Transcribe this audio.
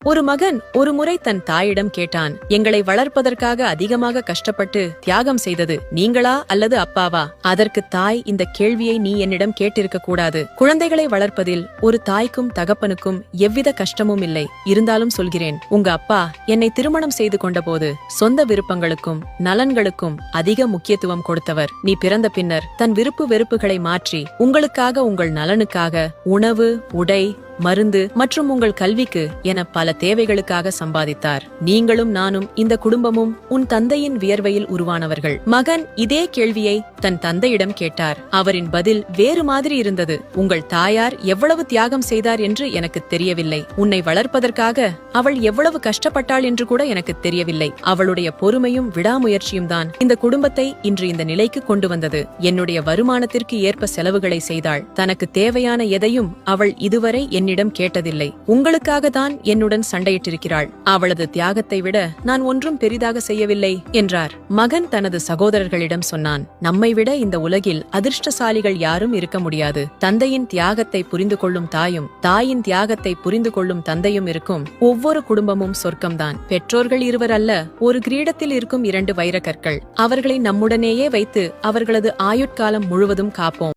ஒரு மகன் ஒருமுறை தன் தாயிடம் கேட்டான், எங்களை வளர்ப்பதற்காக அதிகமாக கஷ்டப்பட்டு தியாகம் செய்தது நீங்களா அல்லது அப்பாவா? அதற்கு தாய், இந்த கேள்வியை நீ என்னிடம் கேட்டிருக்க கூடாது. குழந்தைகளை வளர்ப்பதில் ஒரு தாய்க்கும் தகப்பனுக்கும் எவ்வித கஷ்டமும் இல்லை. இருந்தாலும் சொல்கிறேன், உங்க அப்பா என்னை திருமணம் செய்து கொண்டபோது சொந்த விருப்பங்களுக்கும் நலன்களுக்கும் அதிக முக்கியத்துவம் கொடுத்தவர். நீ பிறந்த பின்னர் தன் விருப்பு வெறுப்புகளை மாற்றி உங்களுக்காக, உங்கள் நலனுக்காக உணவு, உடை, மருந்து மற்றும் உங்கள் கல்விக்கு என பல தேவைகளுக்காக சம்பாதித்தார். நீங்களும் நானும் இந்த குடும்பமும் உன் தந்தையின் வியர்வையில் உருவானவர்கள். மகன் இதே கேள்வியை தன் தந்தையிடம் கேட்டார். அவரின் பதில் வேறு மாதிரி இருந்தது. உங்கள் தாயார் எவ்வளவு தியாகம் செய்தார் என்று எனக்கு தெரியவில்லை. உன்னை வளர்ப்பதற்காக அவள் எவ்வளவு கஷ்டப்பட்டாள் என்று கூட எனக்கு தெரியவில்லை. அவளுடைய பொறுமையும் விடாமுயற்சியும் தான் இந்த குடும்பத்தை இன்று இந்த நிலைக்கு கொண்டு வந்தது. என்னுடைய வருமானத்திற்கு ஏற்ப செலவுகளை செய்தாள். தனக்கு தேவையான எதையும் அவள் இதுவரை என்னிடம் கேட்டதில்லை. உங்களுக்காக தான் என்னுடன் சண்டையிட்டிருக்கிறாள். அவளது தியாகத்தை விட நான் ஒன்றும் பெரிதாக செய்யவில்லை என்றார். மகன் தனது சகோதரர்களிடம் சொன்னான், நம்மை விட இந்த உலகில் அதிர்ஷ்டசாலிகள் யாரும் இருக்க முடியாது. தந்தையின் தியாகத்தை புரிந்து கொள்ளும் தாயும், தாயின் தியாகத்தை புரிந்து கொள்ளும் தந்தையும் இருக்கும் ஒவ்வொரு குடும்பமும் சொர்க்கம்தான். பெற்றோர்கள் இருவர் அல்ல, ஒரு கிரீடத்தில் இருக்கும் 2 வைரக்கற்கள். அவர்களை நம்முடனேயே வைத்து அவர்களது ஆயுட்காலம் முழுவதும் காப்போம்.